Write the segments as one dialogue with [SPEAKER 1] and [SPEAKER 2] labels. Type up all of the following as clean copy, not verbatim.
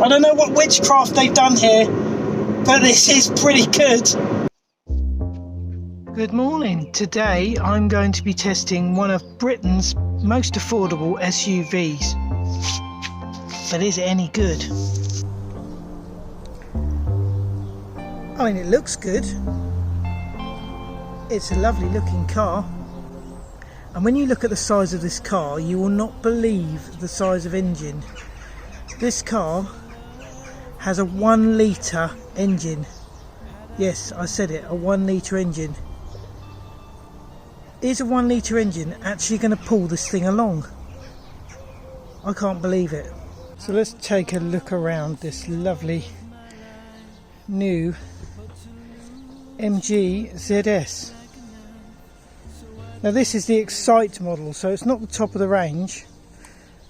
[SPEAKER 1] I don't know what witchcraft they've done here, but this is pretty good. Good morning. Today I'm going to be testing one of Britain's most affordable SUVs. But is it any good? I mean, it looks good. It's a lovely looking car. And when you look at the size of this car, you will not believe the size of engine. This car has a 1 litre engine. Yes, I said it, a 1 litre engine. Is a 1 litre engine actually going to pull this thing along? I can't believe it. So let's take a look around this lovely new MG ZS. Now this is the Excite model, so it's not the top of the range,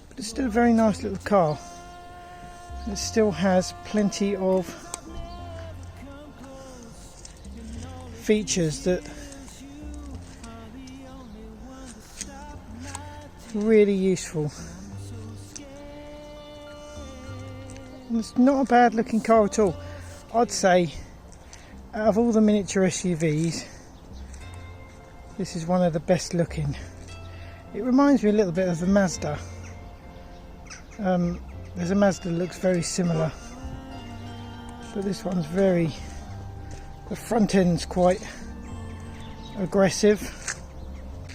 [SPEAKER 1] but it's still a very nice little car. It still has plenty of features that are really useful. And it's not a bad looking car at all. I'd say out of all the miniature SUVs, this is one of the best looking. It reminds me a little bit of the Mazda. There's a Mazda that looks very similar, but this one's the front end's quite aggressive.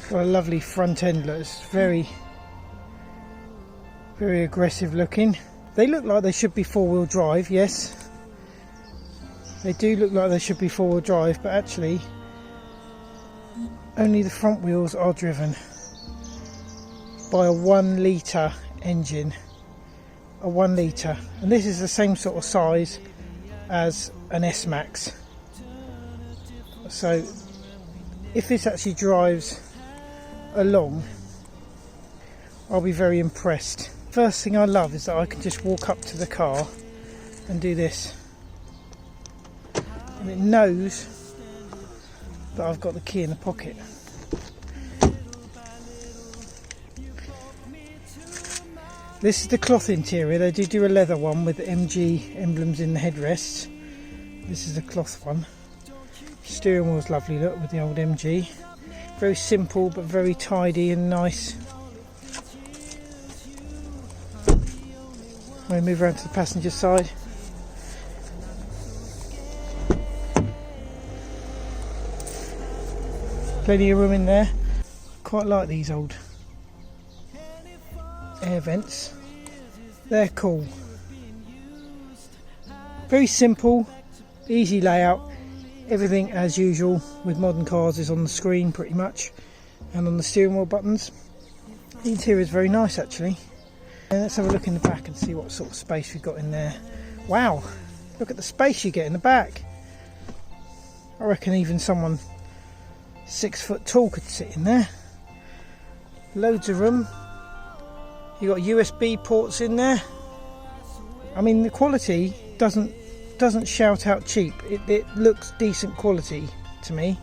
[SPEAKER 1] Got a lovely front end, look. It's very aggressive looking. They look like they should be four-wheel drive, yes. They do look like they should be four-wheel drive, but actually only the front wheels are driven by a 1 litre engine. A 1 litre, and this is the same sort of size as an S-Max. So if this actually drives along, I'll be very impressed. First thing I love is that I can just walk up to the car and do this, and it knows that I've got the key in the pocket. This is the cloth interior. They do a leather one with the MG emblems in the headrests. This is the cloth one. Steering wheel's lovely, look, with the old MG. Very simple but very tidy and nice. I'm going to move around to the passenger side. Plenty of room in there. Quite like these old air vents. They're cool. Very simple, easy layout. Everything as usual with modern cars is on the screen pretty much, and on the steering wheel buttons. The interior is very nice actually. And let's have a look in the back and see what sort of space we've got in there. Wow, look at the space you get in the back. I reckon even someone 6 foot tall could sit in there. Loads of room. You got USB ports in there. I mean, the quality doesn't shout out cheap. It looks decent quality to me.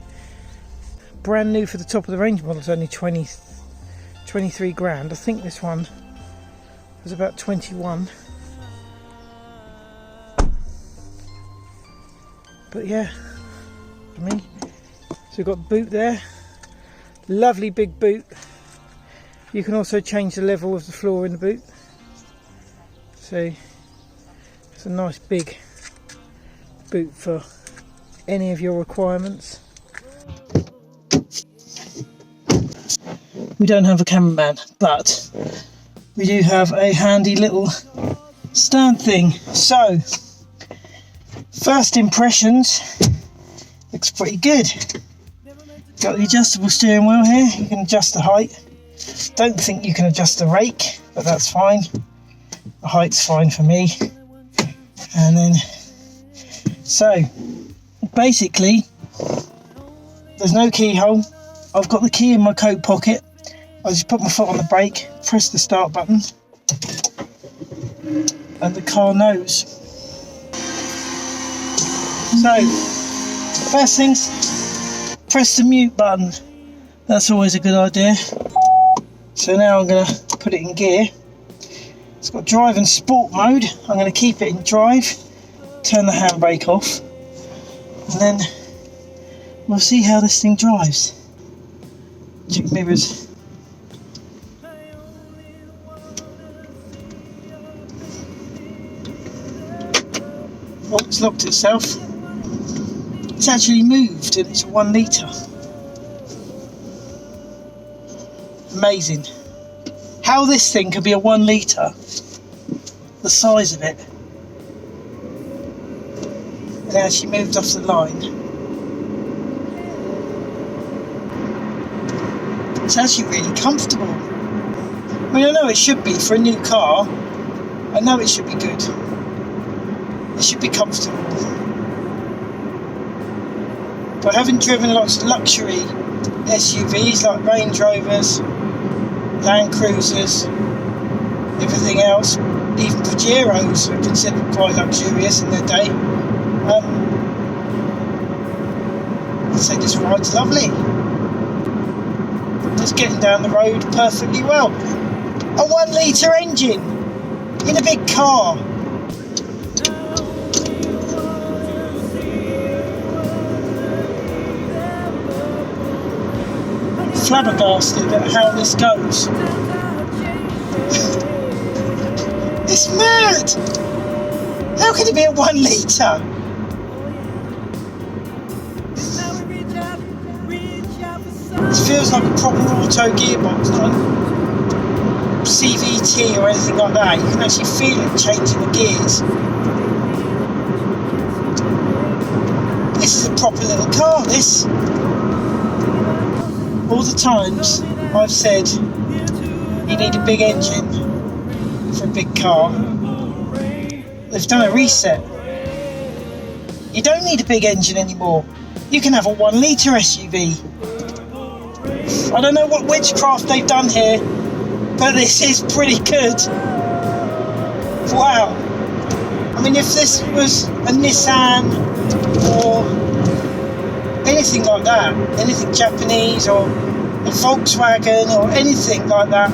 [SPEAKER 1] Brand new for the top of the range model is only 23 grand. I think this one was about 21. But yeah, I mean, so we've got boot there. Lovely big boot. You can also change the level of the floor in the boot. So it's a nice big boot for any of your requirements. We don't have a cameraman, but we do have a handy little stand thing. So first impressions, looks pretty good. Got the adjustable steering wheel here. You can adjust the height. Don't think you can adjust the rake, but that's fine. The height's fine for me. And then, so basically, there's no keyhole. I've got the key in my coat pocket. I just put my foot on the brake, press the start button, and the car knows. So, first things, press the mute button. That's always a good idea. So now I'm going to put it in gear. It's got got drive and sport mode. I'm going to keep it in drive, turn the handbrake off, and then we'll see how this thing drives. Check mirrors. Oh, it's locked itself. It's actually moved and it's a 1 litre. Amazing. How this thing could be a 1 litre, the size of it. And it actually moved off the line. It's actually really comfortable. I mean, I know it should be for a new car. I know it should be good. It should be comfortable. But having driven lots of luxury SUVs like Range Rovers, Land Cruisers, everything else, even Pajeros are considered quite luxurious in their day. I'd say this ride's lovely. It's getting down the road perfectly well. A 1 litre engine in a big car. Flabbergasted at how this goes. It's mad! How can it be a 1 litre? It feels like a proper auto gearbox, not CVT or anything like that. You can actually feel it changing the gears. This is a proper little car, this. All the times I've said you need a big engine for a big car, they've done a reset. You don't need a big engine anymore. You can have a 1 litre SUV. I don't know what witchcraft they've done here, but this is pretty good. Wow. I mean, if this was a Nissan or anything like that, anything Japanese or a Volkswagen or anything like that,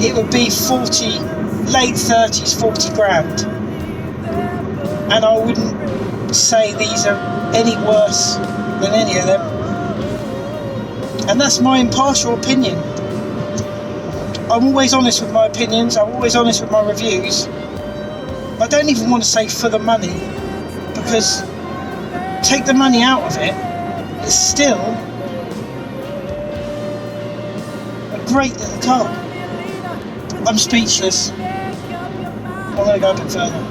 [SPEAKER 1] it would be 40, late 30s, 40 grand. And I wouldn't say these are any worse than any of them. And that's my impartial opinion. I'm always honest with my opinions, I'm always honest with my reviews. I don't even want to say for the money, because take the money out of it, it's still a great little car. I'm speechless. I'm going to go a bit further.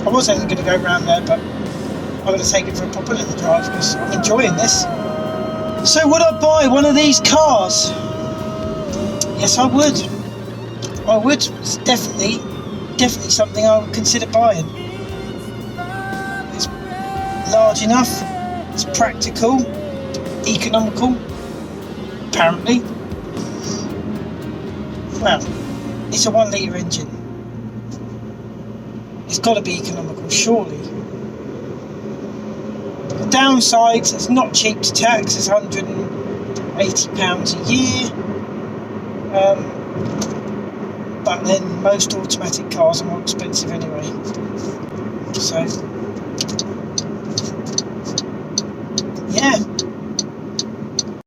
[SPEAKER 1] I was only going to go around there, but I'm going to take it for a proper little drive because I'm enjoying this. So would I buy one of these cars? Yes, I would. I would. It's definitely something I would consider buying. It's large enough, it's practical, economical, apparently. Well, it's a 1 litre engine. It's got to be economical, surely. The downsides, it's not cheap to tax, it's £180 a year. But then most automatic cars are more expensive anyway. So, yeah.